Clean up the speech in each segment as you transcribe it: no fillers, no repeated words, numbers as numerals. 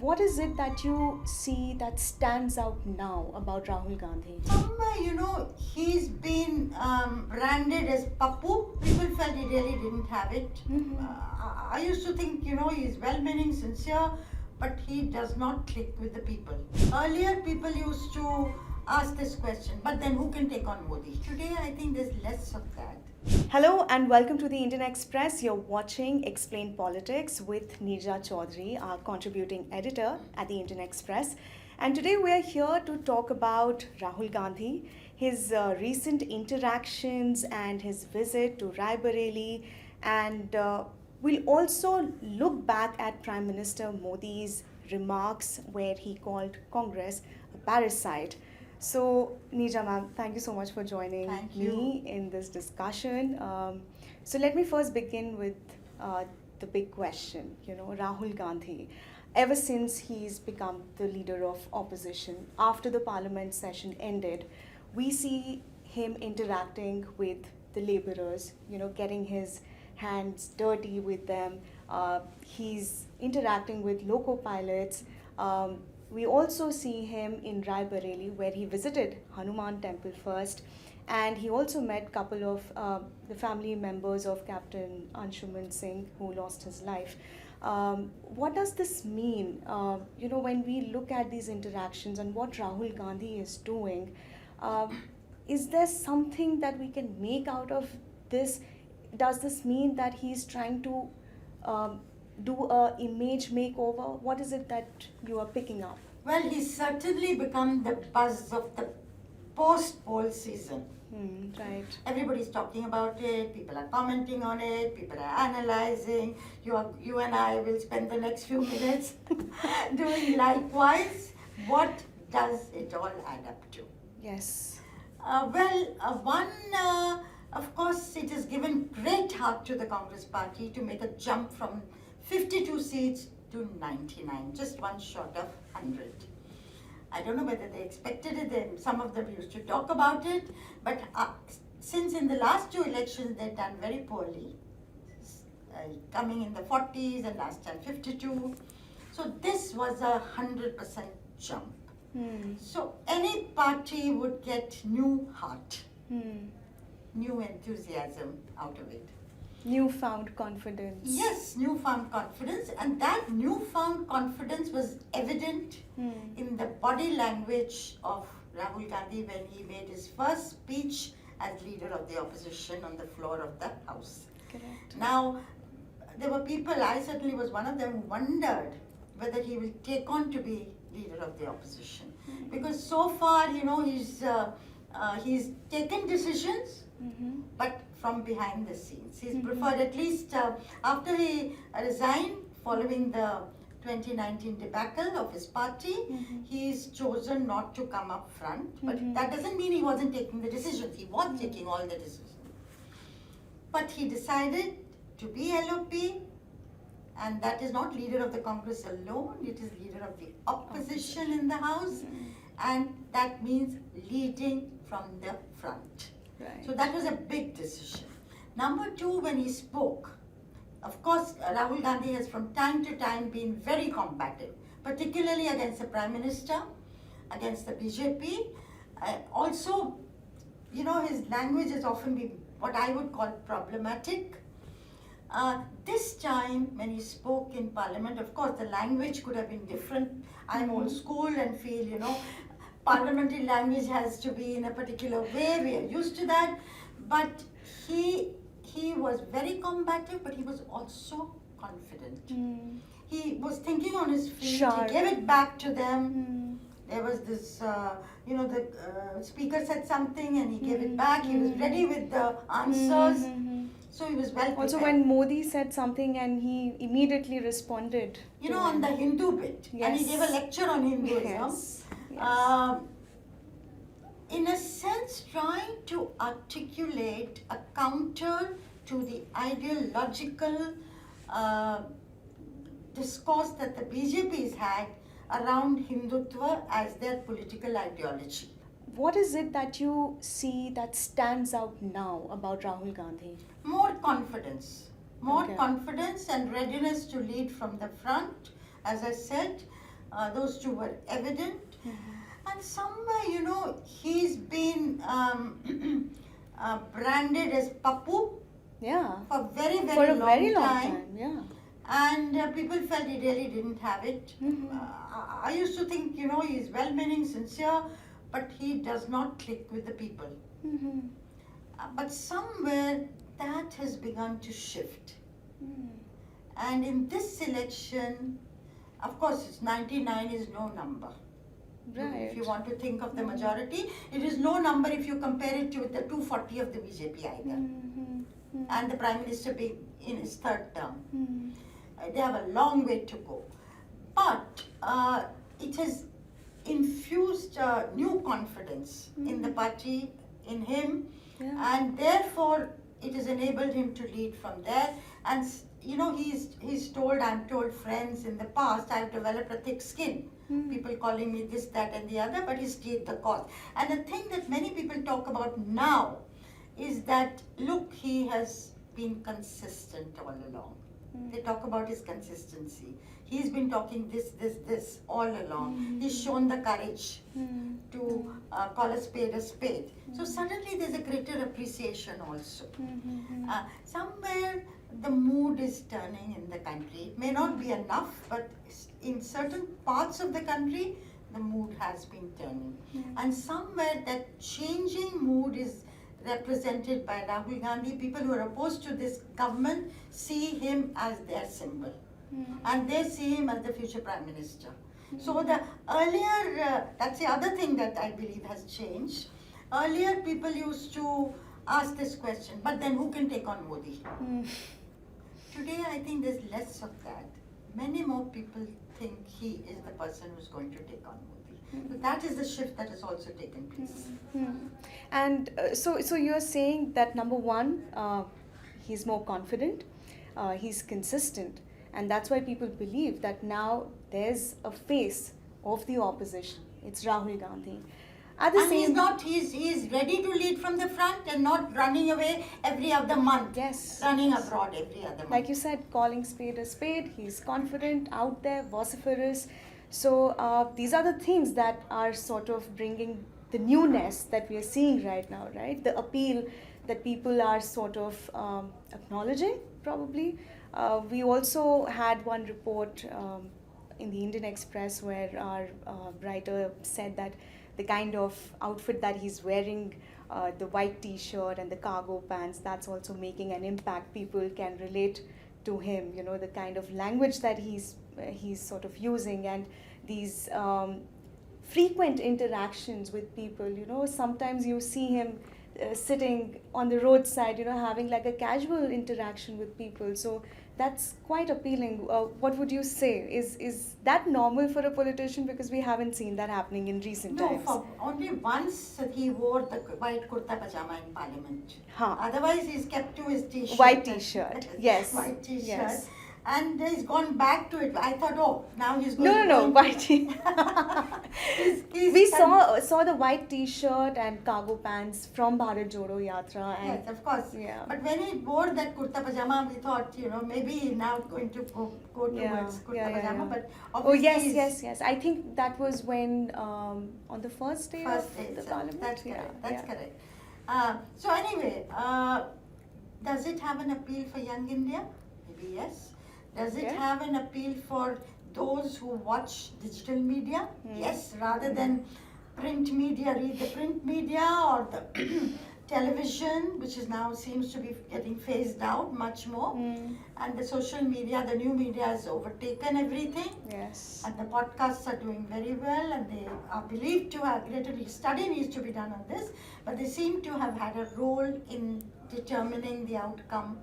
What is it that you see that stands out now about Rahul Gandhi? Somewhere, he's been branded as Pappu. People felt he really didn't have it. I used to think, he's well-meaning, sincere, but he does not click with the people. Earlier, people used to ask this question, but then who can take on Modi? Today, I think there's less of that. Hello and welcome to the Indian Express. You're watching Explain Politics with Neerja Chowdhury, our contributing editor at the Indian Express. And today we're here to talk about Rahul Gandhi, his recent interactions and his visit to Raebareli. And we'll also look back at Prime Minister Modi's remarks where he called Congress a parasite. So, Neerja ma'am, thank you so much for joining me in this discussion. So, let me first begin with the big question. Rahul Gandhi, ever since he's become the leader of opposition, after the parliament session ended, we see him interacting with the laborers, getting his hands dirty with them. He's interacting with loco pilots. We also see him in Raebareli where he visited Hanuman temple first, and he also met a couple of the family members of Captain Anshuman Singh who lost his life. What does this mean? When we look at these interactions and what Rahul Gandhi is doing, is there something that we can make out of this? Does this mean that he's trying to do a image makeover? What is it that you are picking up? Well, he's certainly become the buzz of the post-poll season. Right. Everybody's talking about it, people are commenting on it, people are analyzing. You and I will spend the next few minutes doing likewise. What does it all add up to? Yes. Of course, it has given great heart to the Congress party to make a jump from 52 seats to 99, just one short of 100. I don't know whether they expected it. Some of them used to talk about it, but since in the last two elections they've done very poorly, coming in the 40s and last time 52. So this was a 100% jump. So any party would get new heart, new enthusiasm out of it. Newfound confidence. Yes, newfound confidence, and that newfound confidence was evident in the body language of Rahul Gandhi when he made his first speech as leader of the opposition on the floor of the House. Correct. Now, there were people, I certainly was one of them, who wondered whether he will take on to be leader of the opposition. Because so far, he's taken decisions, but from behind the scenes. He's preferred, at least after he resigned following the 2019 debacle of his party, he's chosen not to come up front. But that doesn't mean he wasn't taking the decisions. He was taking all the decisions. But he decided to be LOP, and that is not leader of the Congress alone, it is leader of the opposition in the House, and that means leading from the front. Right. So that was a big decision. Number two, when he spoke, of course, Rahul Gandhi has from time to time been very combative, particularly against the Prime Minister, against the BJP. Also, his language has often been what I would call problematic. This time, when he spoke in Parliament, of course, the language could have been different. I'm old school and feel, parliamentary language has to be in a particular way. We are used to that. But he was very combative, but he was also confident. He was thinking on his feet. Sure. He gave it back to them. There was this, the speaker said something and he gave it back. He was ready with the answers. So he was well prepared. Also, when Modi said something and he immediately responded. On the Hindu bit. Yes. And he gave a lecture on Hinduism. Yes. In a sense, trying to articulate a counter to the ideological discourse that the BJP's had around Hindutva as their political ideology. What is it that you see that stands out now about Rahul Gandhi? More confidence and readiness to lead from the front. As I said, Those two were evident. And somewhere, he's been branded as Pappu Yeah. for very, For very a long very long time. time. Yeah. And people felt he really didn't have it. Mhm. I used to think, he's well-meaning, sincere, but he does not click with the people. Mhm. But somewhere that has begun to shift. Mm. And in this election, of course, it's 99 is no number. Right. If you want to think of the majority, it is no number if you compare it to the 240 of the BJP either. Mhm. Mhm. And the Prime Minister being in his third term. Mhm. They have a long way to go. But it has infused new confidence in the party, in him, Yeah. and therefore it has enabled him to lead from there. And he's told, I'm told friends in the past, I've developed a thick skin. People calling me this, that, and the other, but he stayed the cause. And the thing that many people talk about now is that, look, he has been consistent all along. They talk about his consistency. He's been talking this all along. He's shown the courage to call a spade a spade. So suddenly there's a greater appreciation also. Somewhere the mood is turning in the country. It may not be enough, but in certain parts of the country, the mood has been turning. And somewhere that changing mood is represented by Rahul Gandhi. People who are opposed to this government see him as their symbol. And they see him as the future Prime Minister. So the earlier, that's the other thing that I believe has changed. Earlier people used to ask this question, but then who can take on Modi? Today I think there's less of that. Many more people think he is the person who's going to take on Modi. So that is the shift that has also taken place. And so you're saying that number one, he's more confident, he's consistent, and that's why people believe that now there's a face of the opposition. It's Rahul Gandhi. At the And same he's ready to lead from the front and not running away every other month. Yes. Running abroad every other month. Like you said, calling spade a spade, he's confident, out there, vociferous. So these are the things that are sort of bringing the newness that we are seeing right now, right? The appeal that people are sort of acknowledging, probably. We also had one report in the Indian Express where our writer said that the kind of outfit that he's wearing, the white t-shirt and the cargo pants, that's also making an impact. People can relate to him, the kind of language that he's sort of using, and these frequent interactions with people. Sometimes you see him sitting on the roadside, having like a casual interaction with people. So that's quite appealing. What would you say? Is that normal for a politician? Because we haven't seen that happening in recent No, times. for only once he wore the white kurta pajama in Parliament. Huh. Otherwise, he's kept to his t-shirt. White t-shirt, yes. White t-shirt. Yes. And he's gone back to it. I thought, oh, now he's going to No, white t. We he's saw the white t-shirt and cargo pants from Bharat Jodo Yatra. And Yes, of course. Yeah. But when he wore that kurta pajama, we thought, maybe he's now going to go towards kurta pajama. But Oh obviously yes. I think that was when on the first day of the itself. Parliament. That's correct. That's yeah. correct. So anyway, does it have an appeal for young India? Maybe yes. Does it Okay. have an appeal for those who watch digital media? Yes, rather than print media, read the print media or the television, which is now seems to be getting phased out much more. And the social media, the new media has overtaken everything. Yes. And the podcasts are doing very well, and they are believed to have greater study needs to be done on this, but they seem to have had a role in determining the outcome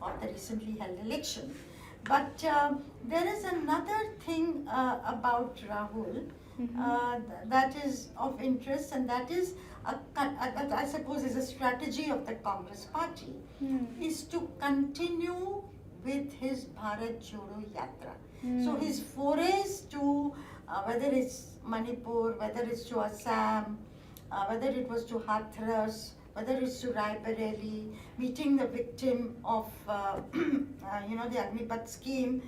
of the recently held election. But there is another thing about Rahul that is of interest, and that is, I suppose, is a strategy of the Congress party, is to continue with his Bharat Jodo Yatra. So his forays to, whether it's Manipur, whether it's to Assam, whether it was to Hathras, whether it's to Rai Bareli, meeting the victim of, the Agnipath scheme,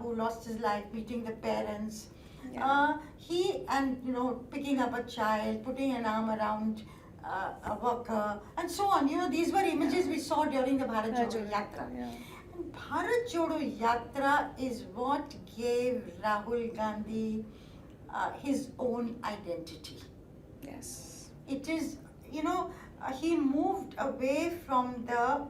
who lost his life, meeting the parents, Yeah. He and picking up a child, putting an arm around a worker, and so on. These were images we saw during the Bharat Jodo Yatra. Yeah. And Bharat Jodo Yatra is what gave Rahul Gandhi his own identity. Yes. It is, he moved away from the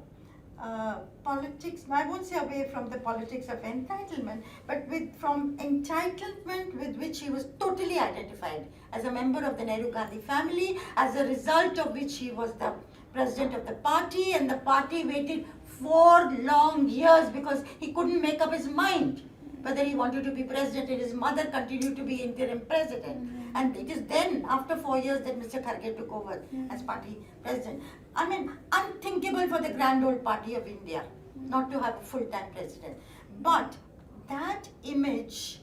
politics. I won't say away from the politics of entitlement, but from entitlement with which he was totally identified as a member of the Nehru Gandhi family, as a result of which he was the president of the party, and the party waited 4 long years because he couldn't make up his mind whether he wanted to be president, and his mother continued to be interim president. Mm-hmm. And it is then, after 4 years, that Mr. Kharge took over as party president. I mean, unthinkable for the grand old party of India not to have a full-time president. But that image,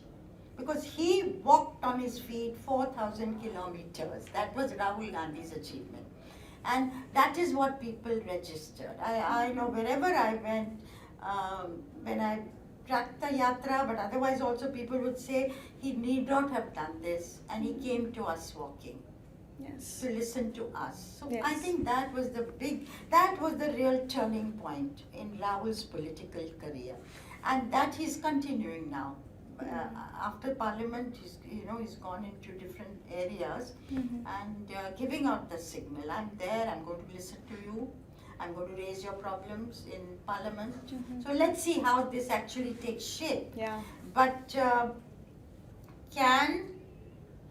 because he walked on his feet 4,000 kilometers, that was Rahul Gandhi's achievement. And that is what people registered. I know wherever I went, when I tracked the yatra, but otherwise also people would say he need not have done this, and he came to us walking. Yes. To listen to us. So Yes. I think that was the real turning point in Rahul's political career, and that he's continuing now. After Parliament, he's gone into different areas and giving out the signal. I'm there. I'm going to listen to you. I'm going to raise your problems in Parliament. So let's see how this actually takes shape. Yeah. But can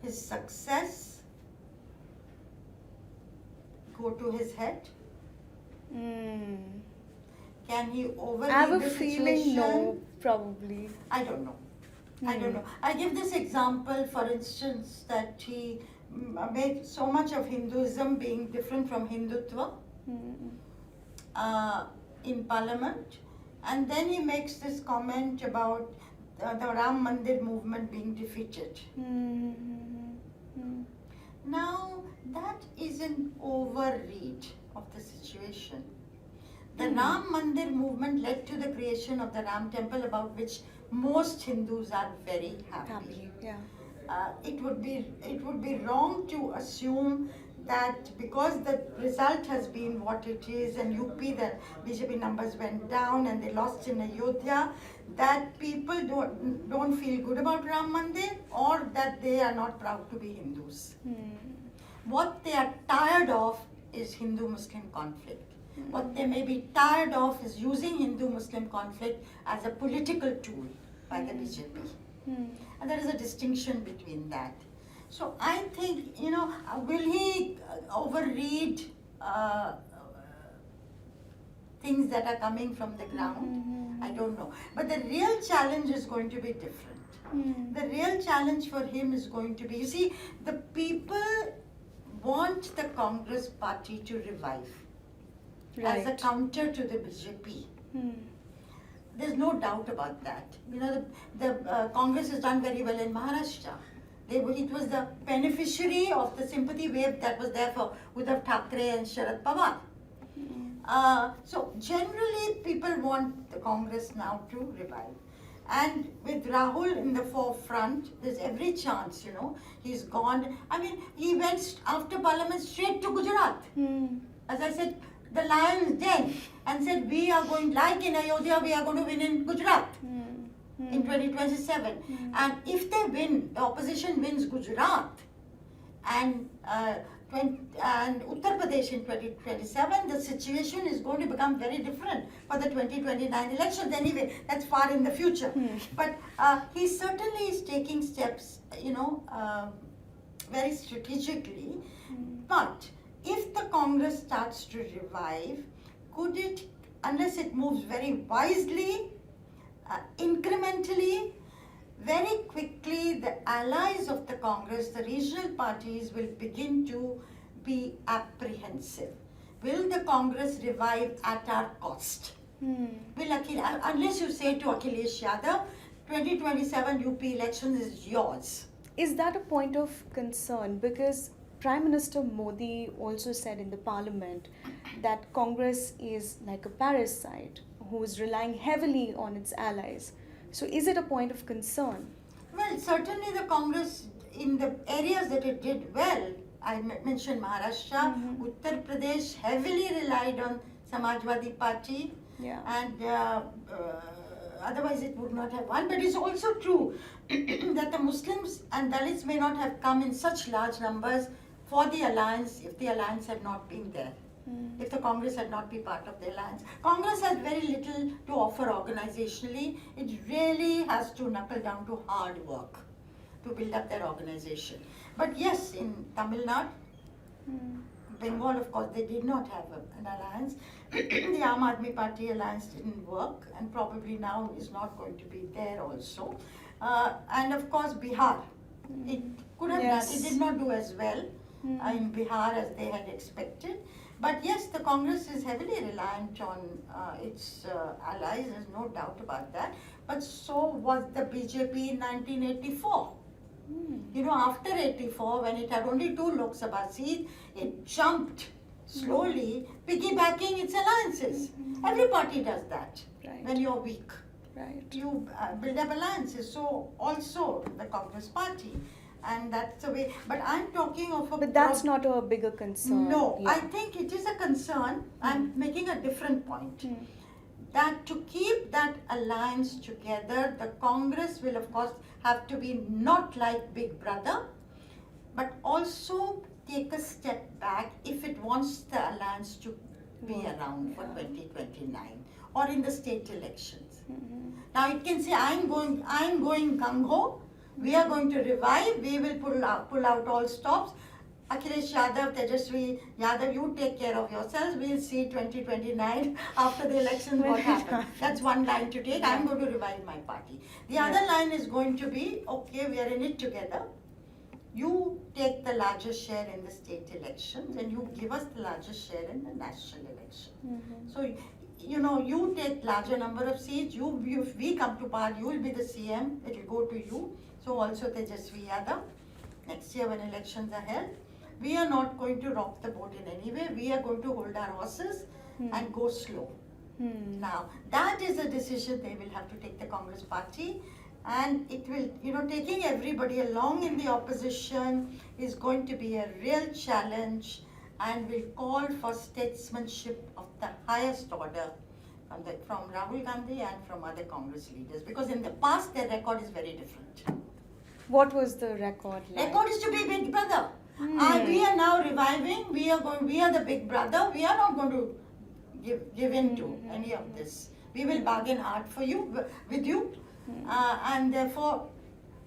his success go to his head? Can he overlead I have a the feeling situation? no, probably. I don't know. I don't know. I give this example, for instance, that he made so much of Hinduism being different from Hindutva in Parliament, and then he makes this comment about the Ram Mandir movement being defeated. Now, that is an overread of the situation. The Ram Mandir movement led to the creation of the Ram temple, about which most Hindus are very happy. Yeah. It would be wrong to assume that because the result has been what it is, and UP, the BJP numbers went down and they lost in Ayodhya, that people don't feel good about Ram Mandir, or that they are not proud to be Hindus. What they are tired of is Hindu-Muslim conflict. What they may be tired of is using Hindu-Muslim conflict as a political tool by the BJP. And there is a distinction between that. So I think, will he overread things that are coming from the ground? I don't know. But the real challenge is going to be different. The real challenge for him is going to be, you see, the people want the Congress party to revive as a counter to the BJP. There's no doubt about that. The Congress has done very well in Maharashtra. It was the beneficiary of the sympathy wave that was there for Uddhav Thackeray and Sharad Pawar. So generally people want the Congress now to revive. And with Rahul in the forefront, there's every chance, he's gone. I mean, he went after Parliament straight to Gujarat. As I said, the lion's den, and said, we are going, like in Ayodhya, we are going to win in Gujarat in 2027. And if they win, the opposition wins Gujarat and Uttar Pradesh in 2027, the situation is going to become very different for the 2029 elections. Anyway, that's far in the future. But he certainly is taking steps, very strategically. But if the Congress starts to revive, could it, unless it moves very wisely, incrementally, very quickly, the allies of the Congress, the regional parties, will begin to be apprehensive. Will the Congress revive at our cost? Unless you say to Akhilesh Yadav, 2027 UP elections is yours. Is that a point of concern? Because Prime Minister Modi also said in the Parliament that Congress is like a parasite who is relying heavily on its allies. So is it a point of concern? Well, certainly the Congress, in the areas that it did well, I mentioned Maharashtra, Uttar Pradesh heavily relied on Samajwadi Party, Yeah. and otherwise it would not have won. But it's also true that the Muslims and Dalits may not have come in such large numbers for the alliance if the alliance had not been there. If the Congress had not been part of the alliance. Congress has very little to offer organizationally. It really has to knuckle down to hard work to build up their organization. But yes, in Tamil Nadu, Bengal, of course, they did not have an alliance. The Aam Aadmi Party alliance didn't work, and probably now is not going to be there also. And of course, Bihar, it could have done, it did not do as well in Bihar as they had expected. But yes, the Congress is heavily reliant on its allies, there's no doubt about that. But so was the BJP in 1984. You know, after 84, when it had only 2 Lok Sabha seats, it jumped slowly, piggybacking its alliances. Every party does that when you're weak. You build up alliances. So also the Congress Party. And that's the way. But I'm talking of a... But that's not a bigger concern. No, I think it is a concern. I'm making a different point. That to keep that alliance together, the Congress will of course have to be not like Big Brother, but also take a step back if it wants the alliance to be around for 2029 or in the state elections. Now it can say, I'm going gung-ho, we are going to revive, we will pull out all stops. Akhilesh Yadav, Tejasvi Yadav, you take care of yourselves. We'll see 2029 after the elections what happens. That's one line to take. I'm going to revive my party. The other line is going to be, okay, we are in it together. You take the largest share in the state elections and you give us the largest share in the national election. So, you know, you take larger number of seats. If we come to power, you will be the CM. It will go to you. So also Tejasvi Yadav. Next year when elections are held, we are not going to rock the boat in any way. We are going to hold our horses and go slow. Now, that is a decision they will have to take, the Congress Party. And it will, you know, taking everybody along in the opposition is going to be a real challenge and will call for statesmanship of the highest order from Rahul Gandhi and from other Congress leaders. Because in the past, their record is very different. What was the record like? Record is to be Big Brother. We are now reviving. We are the Big Brother. We are not going to give in to any of this. We will bargain hard with you, and therefore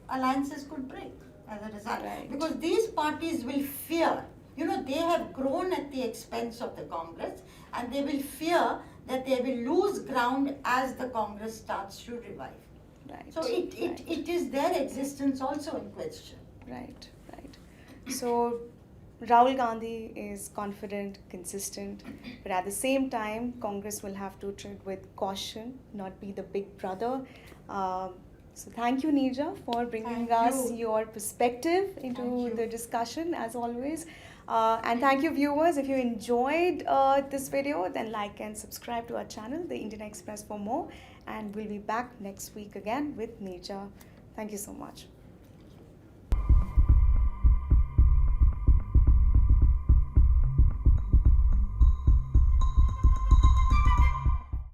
alliances could break as a result. Because these parties will fear. You know, they have grown at the expense of the Congress, and they will fear that they will lose ground as the Congress starts to revive. So it is their existence also in question. Right. So Rahul Gandhi is confident, consistent, but at the same time, Congress will have to tread with caution, not be the big brother. So thank you, Neerja, for bringing us your perspective into the discussion, as always. And thank you, viewers. If you enjoyed this video, then like and subscribe to our channel, The Indian Express, for more. And we'll be back next week again with Neerja. Thank you so much.